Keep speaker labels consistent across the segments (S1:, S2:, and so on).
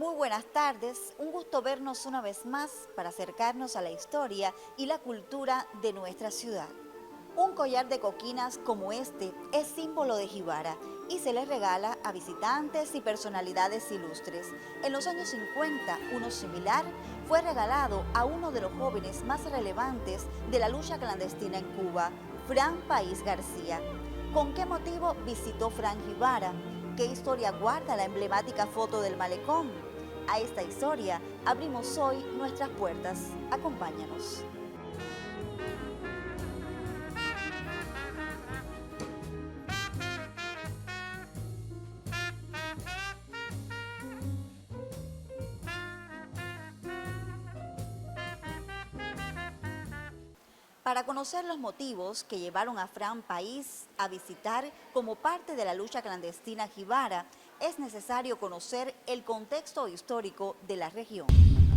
S1: Muy buenas tardes, un gusto vernos una vez más para acercarnos a la historia y la cultura de nuestra ciudad. Un collar de coquinas como este es símbolo de Jibara y se le regala a visitantes y personalidades ilustres. En los años 50, uno similar fue regalado a uno de los jóvenes más relevantes de la lucha clandestina en Cuba, Fran País García. ¿Con qué motivo visitó Fran Jibara? ¿Qué historia guarda la emblemática foto del malecón? A esta historia abrimos hoy nuestras puertas. Acompáñanos. Para conocer los motivos que llevaron a Fran País a visitar como parte de la lucha clandestina Jibara, es necesario conocer el contexto histórico de la región.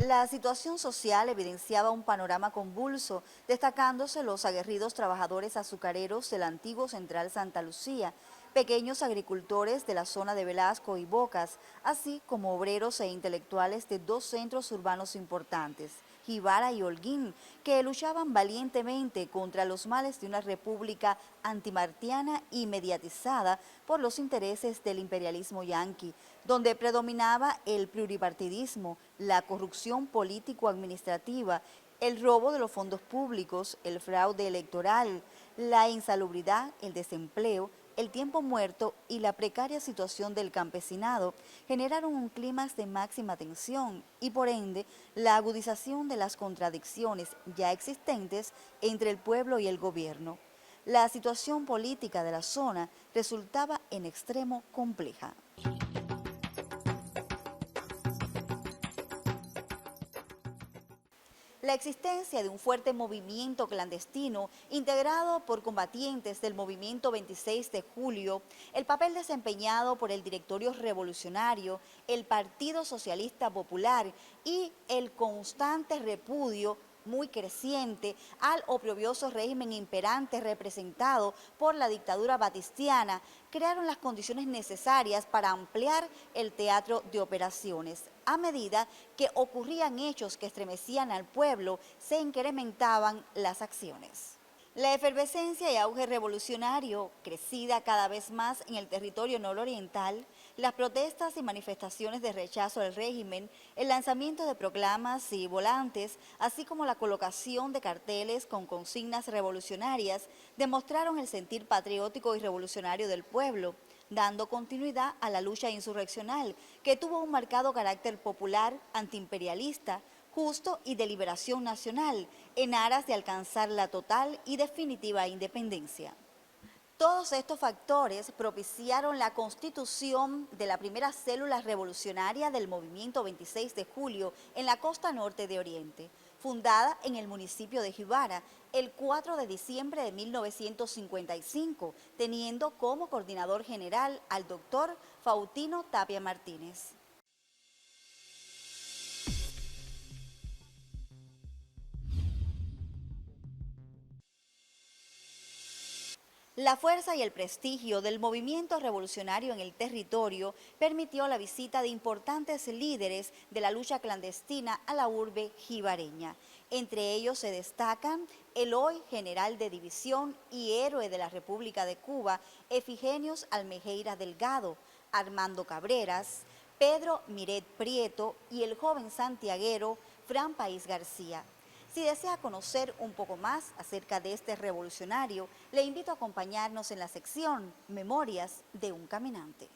S1: La situación social evidenciaba un panorama convulso, destacándose los aguerridos trabajadores azucareros de la antigua Central Santa Lucía, pequeños agricultores de la zona de Velasco y Bocas, así como obreros e intelectuales de dos centros urbanos importantes, Jibara y Holguín, que luchaban valientemente contra los males de una república antimartiana y mediatizada por los intereses del imperialismo yanqui, donde predominaba el pluripartidismo, la corrupción político-administrativa, el robo de los fondos públicos, el fraude electoral, la insalubridad, el desempleo, el tiempo muerto y la precaria situación del campesinado generaron un clima de máxima tensión y por ende la agudización de las contradicciones ya existentes entre el pueblo y el gobierno. La situación política de la zona resultaba en extremo compleja. La existencia de un fuerte movimiento clandestino integrado por combatientes del movimiento 26 de julio, el papel desempeñado por el Directorio Revolucionario, el Partido Socialista Popular y el constante repudio muy creciente al oprobioso régimen imperante representado por la dictadura batistiana, crearon las condiciones necesarias para ampliar el teatro de operaciones. A medida que ocurrían hechos que estremecían al pueblo, se incrementaban las acciones. La efervescencia y auge revolucionario, crecida cada vez más en el territorio nororiental, las protestas y manifestaciones de rechazo al régimen, el lanzamiento de proclamas y volantes, así como la colocación de carteles con consignas revolucionarias, demostraron el sentir patriótico y revolucionario del pueblo, dando continuidad a la lucha insurreccional, que tuvo un marcado carácter popular, antiimperialista, justo y de liberación nacional, en aras de alcanzar la total y definitiva independencia. Todos estos factores propiciaron la constitución de la primera célula revolucionaria del movimiento 26 de julio en la costa norte de Oriente, fundada en el municipio de Jibara el 4 de diciembre de 1955, teniendo como coordinador general al doctor Faustino Tapia Martínez. La fuerza y el prestigio del movimiento revolucionario en el territorio permitió la visita de importantes líderes de la lucha clandestina a la urbe jibareña. Entre ellos se destacan el hoy general de división y héroe de la República de Cuba, Efigenios Almejeira Delgado, Armando Cabreras, Pedro Miret Prieto y el joven santiaguero Fran País García. Si desea conocer un poco más acerca de este revolucionario, le invito a acompañarnos en la sección Memorias de un Caminante.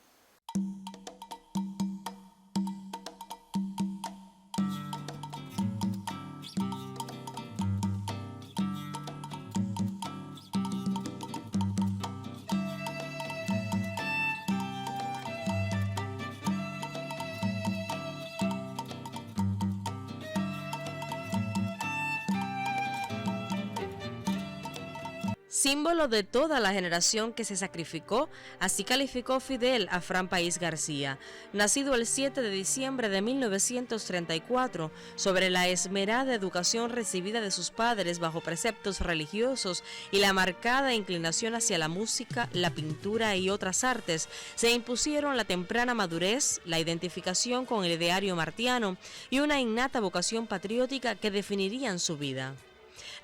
S2: Símbolo de toda la generación que se sacrificó, así calificó Fidel a Fran País García, nacido el 7 de diciembre de 1934, sobre la esmerada educación recibida de sus padres bajo preceptos religiosos y la marcada inclinación hacia la música, la pintura y otras artes, se impusieron la temprana madurez, la identificación con el ideario martiano y una innata vocación patriótica que definirían su vida.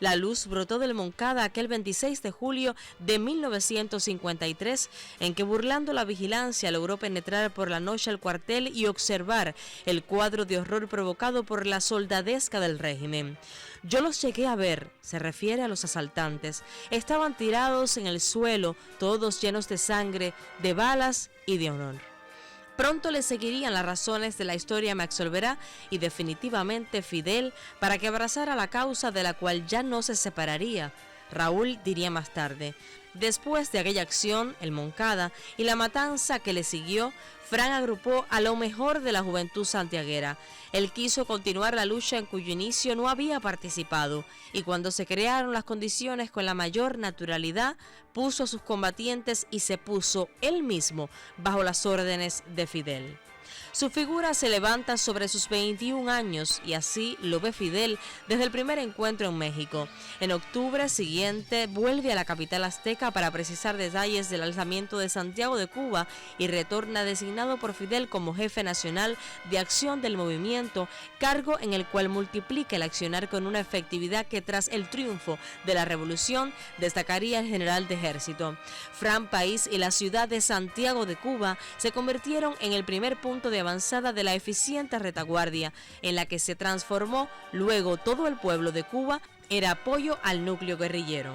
S2: La luz brotó del Moncada aquel 26 de julio de 1953, en que burlando la vigilancia logró penetrar por la noche al cuartel y observar el cuadro de horror provocado por la soldadesca del régimen. Yo los llegué a ver, se refiere a los asaltantes. Estaban tirados en el suelo, todos llenos de sangre, de balas y de honor. Pronto le seguirían las razones de la historia me absolverá y definitivamente Fidel para que abrazara la causa de la cual ya no se separaría. Raúl diría más tarde: después de aquella acción, el Moncada y la matanza que le siguió, Fran agrupó a lo mejor de la juventud santiaguera. Él quiso continuar la lucha en cuyo inicio no había participado y cuando se crearon las condiciones con la mayor naturalidad, puso a sus combatientes y se puso él mismo bajo las órdenes de Fidel. Su figura se levanta sobre sus 21 años y así lo ve Fidel desde el primer encuentro en México. En octubre siguiente vuelve a la capital azteca para precisar detalles del alzamiento de Santiago de Cuba y retorna designado por Fidel como jefe nacional de acción del movimiento, cargo en el cual multiplica el accionar con una efectividad que tras el triunfo de la revolución destacaría el general de ejército. Fran País y la ciudad de Santiago de Cuba se convirtieron en el primer punto de avanzada de la eficiente retaguardia, en la que se transformó luego todo el pueblo de Cuba, era apoyo al núcleo guerrillero.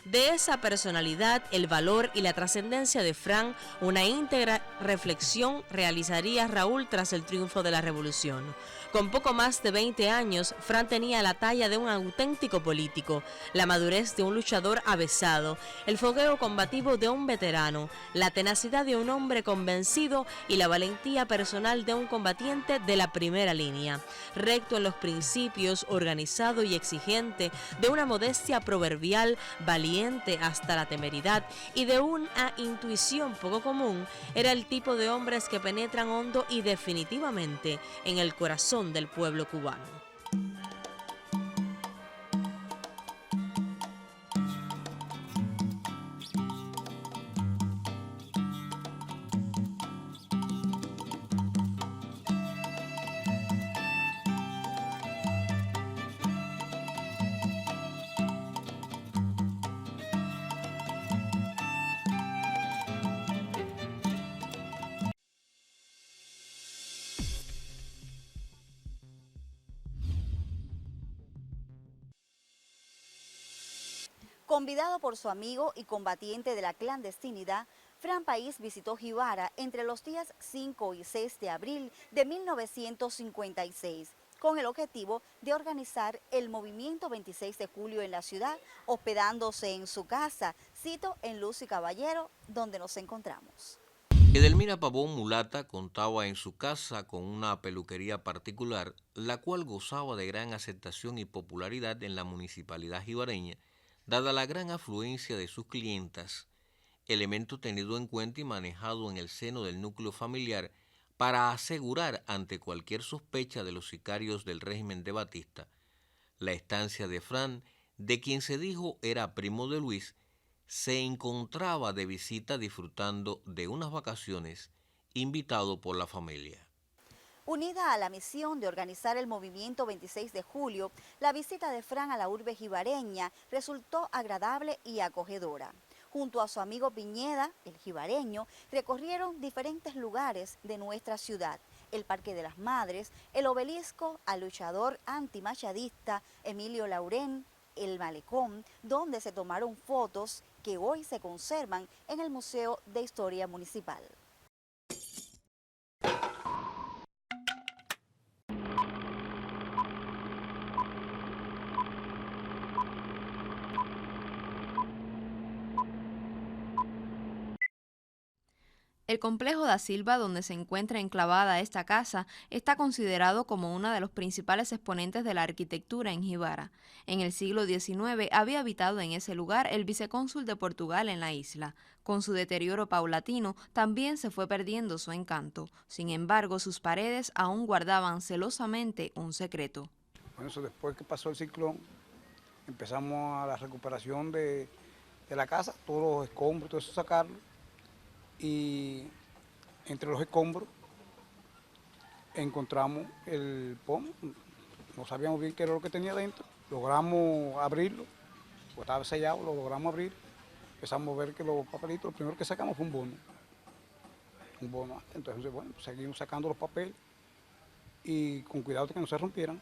S2: De esa personalidad, el valor y la trascendencia de Fran, una íntegra reflexión realizaría Raúl tras el triunfo de la revolución. Con poco más de 20 años, Fran tenía la talla de un auténtico político, la madurez de un luchador avesado, el fogueo combativo de un veterano, la tenacidad de un hombre convencido y la valentía personal de un combatiente de la primera línea. Recto en los principios, organizado y exigente, de una modestia proverbial, valiente hasta la temeridad y de una intuición poco común, era el tipo de hombres que penetran hondo y definitivamente en el corazón del pueblo cubano.
S1: Convidado por su amigo y combatiente de la clandestinidad, Fran País visitó Jibara entre los días 5 y 6 de abril de 1956, con el objetivo de organizar el movimiento 26 de julio en la ciudad, hospedándose en su casa, cito en Luz y Caballero, donde nos encontramos.
S3: Edelmira Pavón Mulata contaba en su casa con una peluquería particular, la cual gozaba de gran aceptación y popularidad en la municipalidad jibareña, dada la gran afluencia de sus clientas, elemento tenido en cuenta y manejado en el seno del núcleo familiar para asegurar ante cualquier sospecha de los sicarios del régimen de Batista la estancia de Fran, de quien se dijo era primo de Luis, se encontraba de visita disfrutando de unas vacaciones, invitado por la familia.
S1: Unida a la misión de organizar el movimiento 26 de julio, la visita de Fran a la urbe jibareña resultó agradable y acogedora. Junto a su amigo Piñeda, el jibareño, recorrieron diferentes lugares de nuestra ciudad: el Parque de las Madres, el obelisco al luchador antimachadista Emilio Laurén, el Malecón, donde se tomaron fotos que hoy se conservan en el Museo de Historia Municipal.
S4: El complejo da Silva, donde se encuentra enclavada esta casa, está considerado como uno de los principales exponentes de la arquitectura en Jibara. En el siglo XIX había habitado en ese lugar el vicecónsul de Portugal en la isla. Con su deterioro paulatino, también se fue perdiendo su encanto. Sin embargo, sus paredes aún guardaban celosamente un secreto.
S5: Bueno, eso después que pasó el ciclón, empezamos a la recuperación de la casa, todos los escombros, todo eso sacarlo. Y entre los escombros encontramos el pomo, no sabíamos bien qué era lo que tenía dentro, logramos abrirlo, pues estaba sellado, lo logramos abrir, empezamos a ver que los papelitos, lo primero que sacamos fue un bono, entonces bueno, seguimos sacando los papeles y con cuidado de que no se rompieran.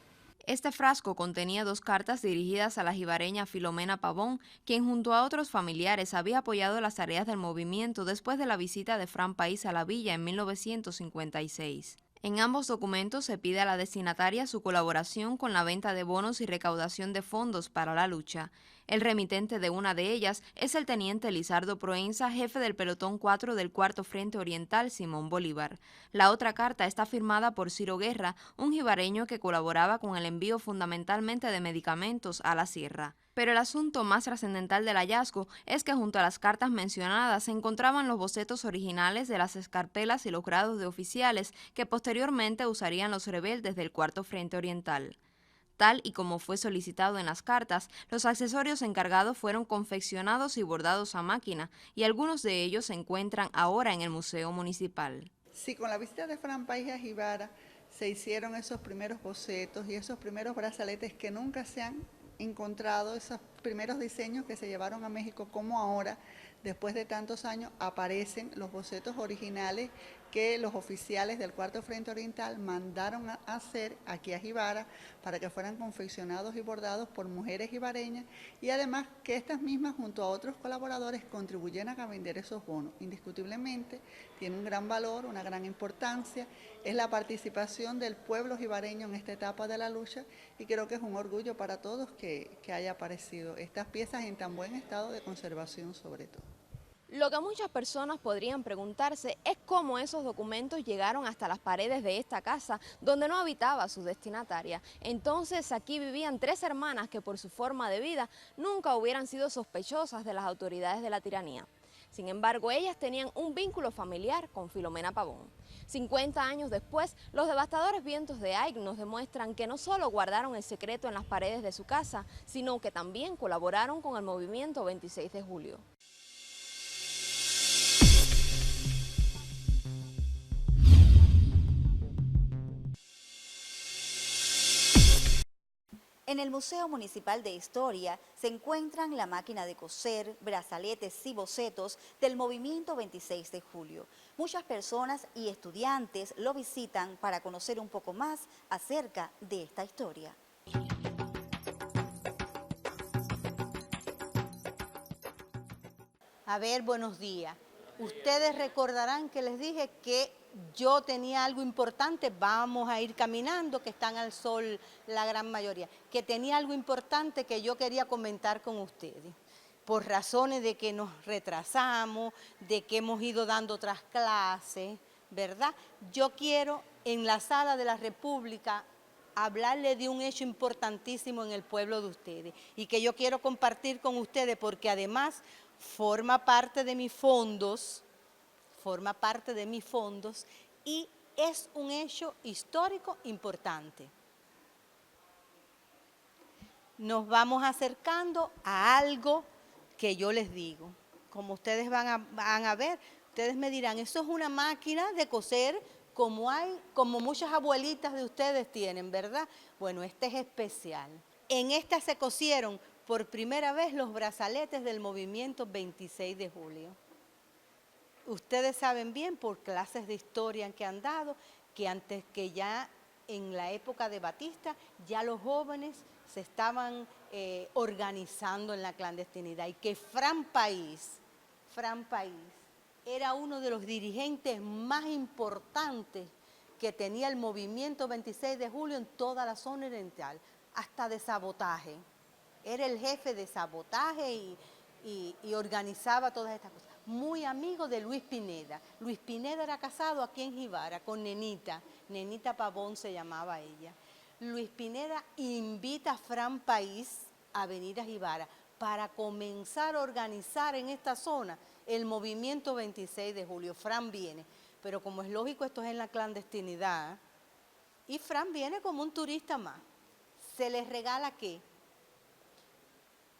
S4: Este frasco contenía 2 cartas dirigidas a la jibareña Filomena Pavón, quien junto a otros familiares había apoyado las tareas del movimiento después de la visita de Fran País a la villa en 1956. En ambos documentos se pide a la destinataria su colaboración con la venta de bonos y recaudación de fondos para la lucha. El remitente de una de ellas es el teniente Lizardo Proenza, jefe del pelotón 4 del Cuarto Frente Oriental Simón Bolívar. La otra carta está firmada por Ciro Guerra, un jibareño que colaboraba con el envío fundamentalmente de medicamentos a la sierra. Pero el asunto más trascendental del hallazgo es que junto a las cartas mencionadas se encontraban los bocetos originales de las escarpelas y los grados de oficiales que posteriormente usarían los rebeldes del Cuarto Frente Oriental. Tal y como fue solicitado en las cartas, los accesorios encargados fueron confeccionados y bordados a máquina, y algunos de ellos se encuentran ahora en el Museo Municipal.
S6: Sí, con la visita de Fran País a Jibara se hicieron esos primeros bocetos y esos primeros brazaletes que nunca se han encontrado, esos primeros diseños que se llevaron a México, como ahora, después de tantos años, aparecen los bocetos originales que los oficiales del Cuarto Frente Oriental mandaron a hacer aquí a Jibara para que fueran confeccionados y bordados por mujeres jibareñas, y además que estas mismas junto a otros colaboradores contribuyeran a vender esos bonos. Indiscutiblemente tiene un gran valor, una gran importancia, es la participación del pueblo jibareño en esta etapa de la lucha, y creo que es un orgullo para todos que haya aparecido estas piezas en tan buen estado de conservación sobre todo.
S7: Lo que muchas personas podrían preguntarse es cómo esos documentos llegaron hasta las paredes de esta casa donde no habitaba su destinataria. Entonces aquí vivían 3 hermanas que por su forma de vida nunca hubieran sido sospechosas de las autoridades de la tiranía. Sin embargo, ellas tenían un vínculo familiar con Filomena Pavón. 50 años después, los devastadores vientos de Ike nos demuestran que no solo guardaron el secreto en las paredes de su casa, sino que también colaboraron con el movimiento 26 de julio.
S1: En el Museo Municipal de Historia se encuentran la máquina de coser, brazaletes y bocetos del movimiento 26 de julio. Muchas personas y estudiantes lo visitan para conocer un poco más acerca de esta historia.
S8: A ver, buenos días. Ustedes recordarán que les dije que yo tenía algo importante, vamos a ir caminando, que están al sol la gran mayoría, que tenía algo importante que yo quería comentar con ustedes, por razones de que nos retrasamos, de que hemos ido dando otras clases, ¿verdad? Yo quiero en la sala de la República hablarle de un hecho importantísimo en el pueblo de ustedes y que yo quiero compartir con ustedes porque además forma parte de mis fondos, y es un hecho histórico importante. Nos vamos acercando a algo que yo les digo. Como ustedes van a ver, ustedes me dirán, eso es una máquina de coser como muchas abuelitas de ustedes tienen, ¿verdad? Bueno, este es especial. En esta se cosieron por primera vez los brazaletes del movimiento 26 de julio. Ustedes saben bien por clases de historia que han dado que antes que ya en la época de Batista ya los jóvenes se estaban organizando en la clandestinidad y que Fran País era uno de los dirigentes más importantes que tenía el movimiento 26 de julio en toda la zona oriental, hasta de sabotaje. Era el jefe de sabotaje y organizaba todas estas cosas. muy amigo de Luis Pineda. Luis Pineda era casado aquí en Jibara con Nenita Pavón se llamaba ella. Luis Pineda invita a Fran País a venir a Jibara para comenzar a organizar en esta zona el movimiento 26 de julio. Fran viene, pero como es lógico, esto es en la clandestinidad, y Fran viene como un turista más. Se les regala, ¿qué?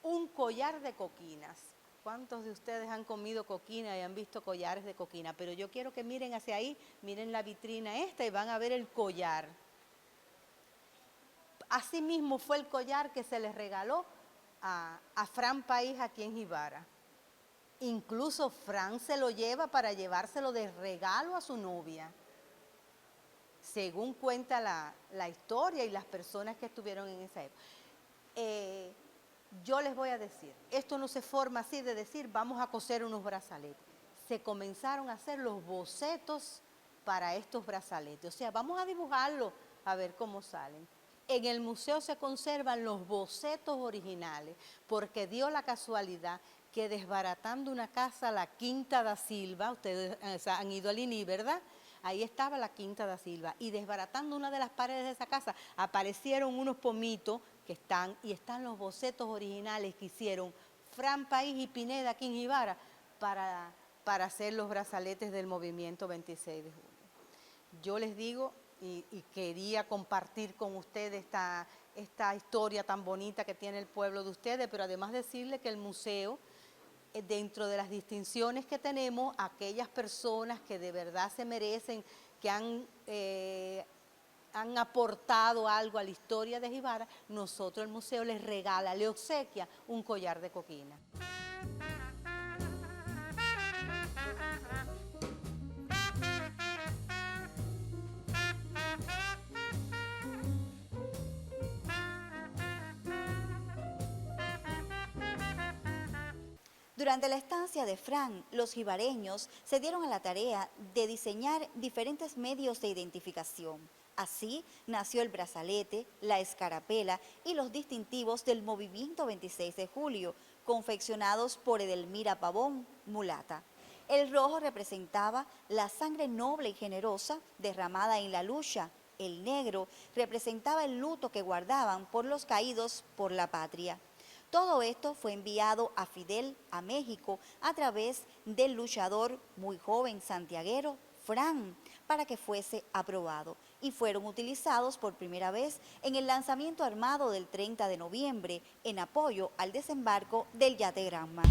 S8: Un collar de coquinas. ¿Cuántos de ustedes han comido coquina y han visto collares de coquina? Pero yo quiero que miren hacia ahí, miren la vitrina esta y van a ver el collar. Así mismo fue el collar que se les regaló a Fran País aquí en Jibara. Incluso Fran se lo lleva para llevárselo de regalo a su novia. Según cuenta la historia y las personas que estuvieron en esa época. Yo les voy a decir, esto no se forma así de decir vamos a coser unos brazaletes. Se comenzaron a hacer los bocetos para estos brazaletes. O sea, vamos a dibujarlo a ver cómo salen. En el museo se conservan los bocetos originales porque dio la casualidad que desbaratando una casa, la Quinta da Silva, ustedes han ido al INI, ¿verdad? Ahí estaba la Quinta da Silva y desbaratando una de las paredes de esa casa aparecieron unos pomitos que están los bocetos originales que hicieron Fran País y Pineda aquí en Jibara para hacer los brazaletes del movimiento 26 de julio. Yo les digo y quería compartir con ustedes esta historia tan bonita que tiene el pueblo de ustedes, pero además decirles que el museo, dentro de las distinciones que tenemos, aquellas personas que de verdad se merecen, que han aportado algo a la historia de Jibara, nosotros el museo les regala, le obsequia un collar de coquina.
S1: Durante la estancia de Fran, los jibareños se dieron a la tarea de diseñar diferentes medios de identificación. Así nació el brazalete, la escarapela y los distintivos del movimiento 26 de julio, confeccionados por Edelmira Pavón, mulata. El rojo representaba la sangre noble y generosa derramada en la lucha. El negro representaba el luto que guardaban por los caídos por la patria. Todo esto fue enviado a Fidel, a México, a través del luchador muy joven santiaguero, Fran, para que fuese aprobado, y fueron utilizados por primera vez en el lanzamiento armado del 30 de noviembre en apoyo al desembarco del yate Granma.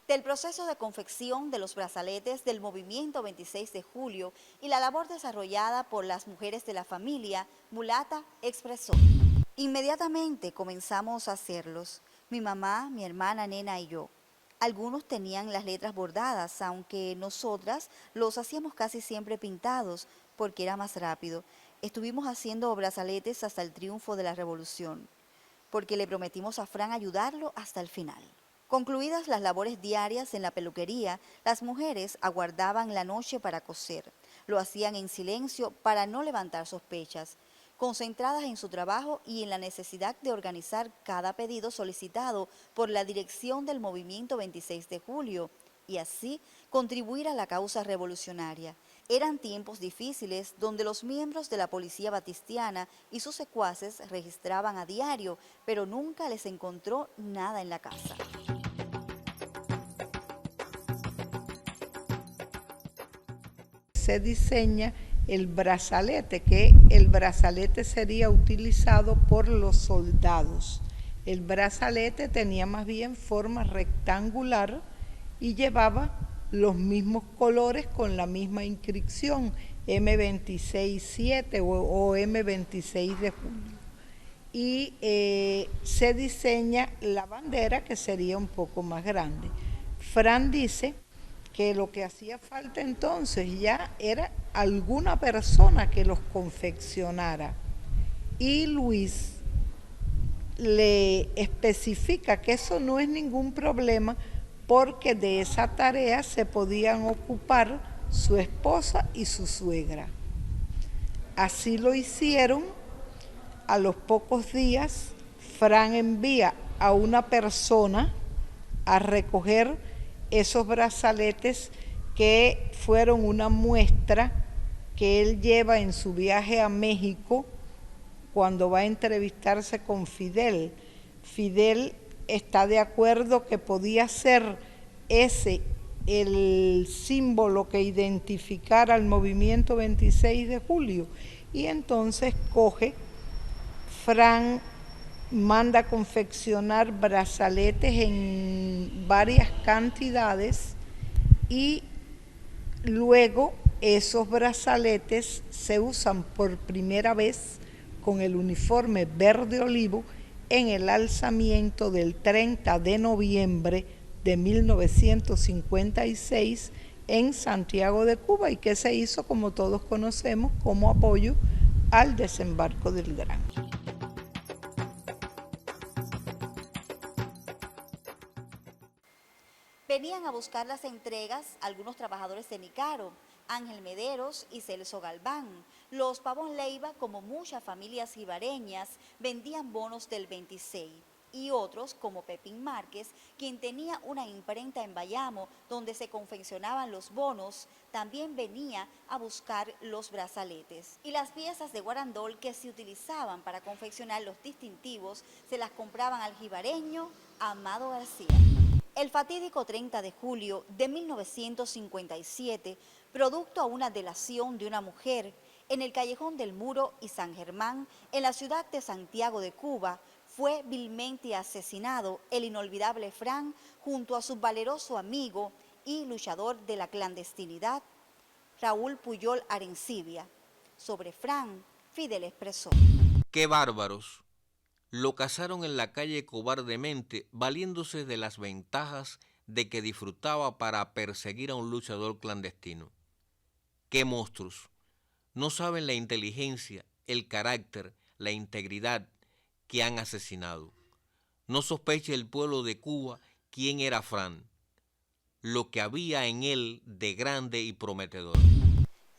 S1: Del proceso de confección de los brazaletes del movimiento 26 de julio y la labor desarrollada por las mujeres de la familia, Mulata expresó: inmediatamente comenzamos a hacerlos, mi mamá, mi hermana, Nena y yo. Algunos tenían las letras bordadas, aunque nosotras los hacíamos casi siempre pintados, porque era más rápido. Estuvimos haciendo brazaletes hasta el triunfo de la revolución, porque le prometimos a Fran ayudarlo hasta el final. Concluidas las labores diarias en la peluquería, las mujeres aguardaban la noche para coser. Lo hacían en silencio para no levantar sospechas, concentradas en su trabajo y en la necesidad de organizar cada pedido solicitado por la dirección del movimiento 26 de julio y así contribuir a la causa revolucionaria. Eran tiempos difíciles donde los miembros de la policía batistiana y sus secuaces registraban a diario, pero nunca les encontró nada en la casa.
S9: Se diseña el brazalete, que el brazalete sería utilizado por los soldados. El brazalete tenía más bien forma rectangular y llevaba los mismos colores con la misma inscripción, M26-7 o M26 de julio. Y se diseña la bandera, que sería un poco más grande. Fran dice que lo que hacía falta entonces ya era alguna persona que los confeccionara. Y Luis le especifica que eso no es ningún problema porque de esa tarea se podían ocupar su esposa y su suegra. Así lo hicieron. A los pocos días, Fran envía a una persona a recoger esos brazaletes que fueron una muestra que él lleva en su viaje a México cuando va a entrevistarse con Fidel. Fidel está de acuerdo que podía ser ese el símbolo que identificara al movimiento 26 de julio. Y entonces Fran manda confeccionar brazaletes en varias cantidades y luego esos brazaletes se usan por primera vez con el uniforme verde olivo en el alzamiento del 30 de noviembre de 1956 en Santiago de Cuba y que se hizo, como todos conocemos, como apoyo al desembarco del Grán.
S1: Venían a buscar las entregas algunos trabajadores de Nicaro, Ángel Mederos y Celso Galván. Los Pavón Leiva, como muchas familias jibareñas, vendían bonos del 26. Y otros, como Pepín Márquez, quien tenía una imprenta en Bayamo donde se confeccionaban los bonos, también venía a buscar los brazaletes. Y las piezas de guarandol que se utilizaban para confeccionar los distintivos se las compraban al jibareño Amado García. El fatídico 30 de julio de 1957, producto a una delación de una mujer en el Callejón del Muro y San Germán, en la ciudad de Santiago de Cuba, fue vilmente asesinado el inolvidable Fran junto a su valeroso amigo y luchador de la clandestinidad, Raúl Puyol Arencibia. Sobre Fran, Fidel expresó:
S3: ¡Qué bárbaros! Lo cazaron en la calle cobardemente, valiéndose de las ventajas de que disfrutaba para perseguir a un luchador clandestino. ¡Qué monstruos! No saben la inteligencia, el carácter, la integridad que han asesinado. No sospeche el pueblo de Cuba quién era Fran, lo que había en él de grande y prometedor.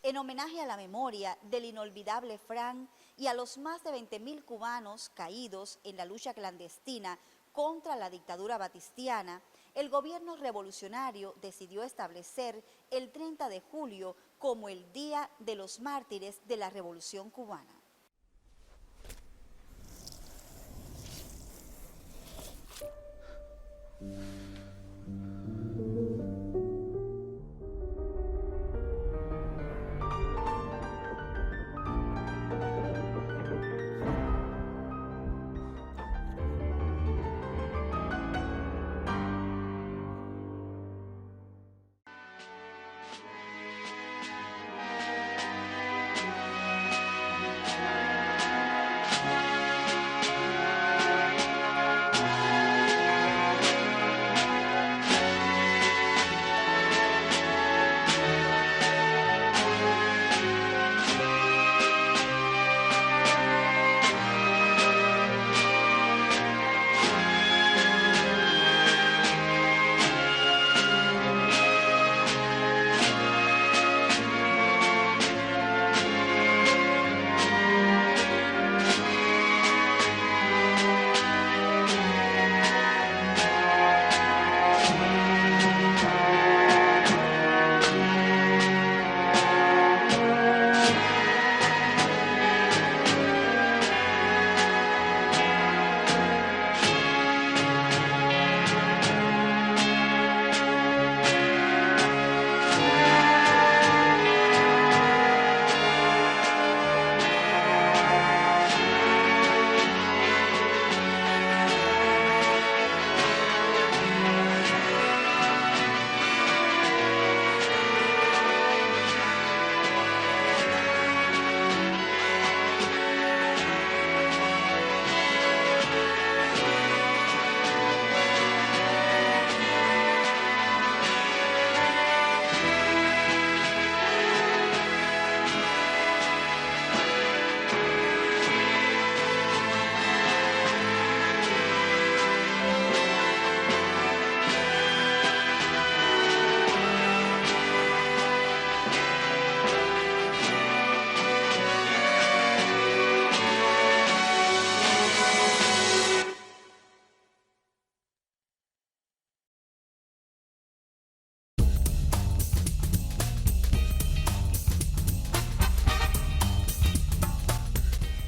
S1: En homenaje a la memoria del inolvidable Fran y a los más de 20.000 cubanos caídos en la lucha clandestina contra la dictadura batistiana, el gobierno revolucionario decidió establecer el 30 de julio como el Día de los Mártires de la Revolución Cubana.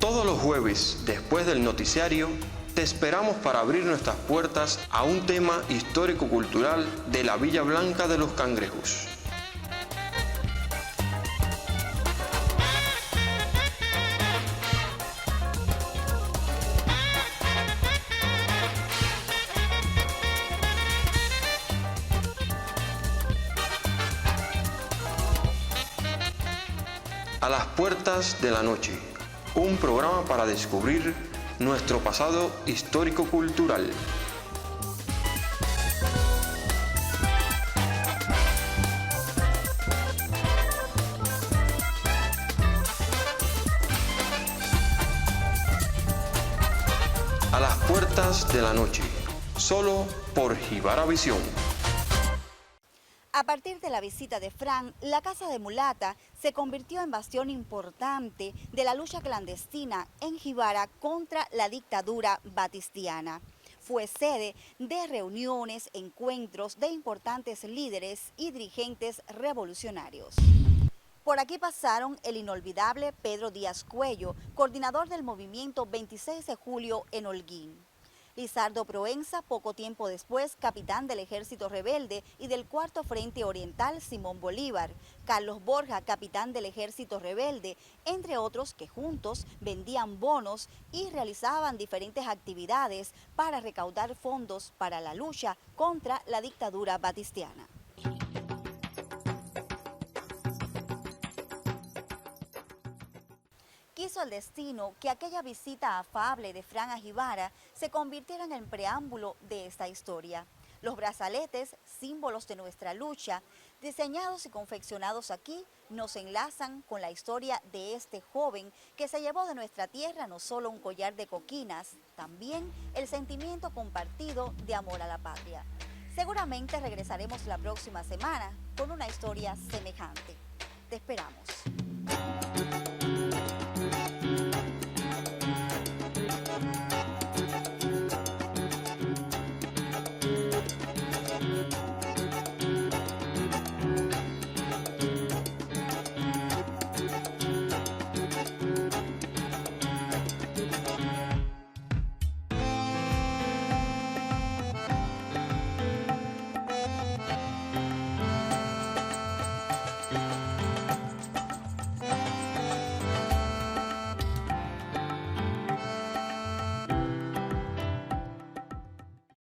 S10: Todos los jueves, después del noticiario, te esperamos para abrir nuestras puertas a un tema histórico-cultural de la Villa Blanca de los Cangrejos. A las puertas de la noche, un programa para descubrir nuestro pasado histórico-cultural. A las puertas de la noche, solo por Jibara Visión.
S1: A partir de la visita de Fran, la Casa de Mulata se convirtió en bastión importante de la lucha clandestina en Jibara contra la dictadura batistiana. Fue sede de reuniones, encuentros de importantes líderes y dirigentes revolucionarios. Por aquí pasaron el inolvidable Pedro Díaz Cuello, coordinador del movimiento 26 de julio en Holguín. Lizardo Proenza, poco tiempo después, capitán del Ejército Rebelde y del Cuarto Frente Oriental Simón Bolívar. Carlos Borja, capitán del Ejército Rebelde, entre otros que juntos vendían bonos y realizaban diferentes actividades para recaudar fondos para la lucha contra la dictadura batistiana. Quiso el destino que aquella visita afable de Fran a Jibara se convirtiera en el preámbulo de esta historia. Los brazaletes, símbolos de nuestra lucha, diseñados y confeccionados aquí, nos enlazan con la historia de este joven que se llevó de nuestra tierra no solo un collar de coquinas, también el sentimiento compartido de amor a la patria. Seguramente regresaremos la próxima semana con una historia semejante. Te esperamos.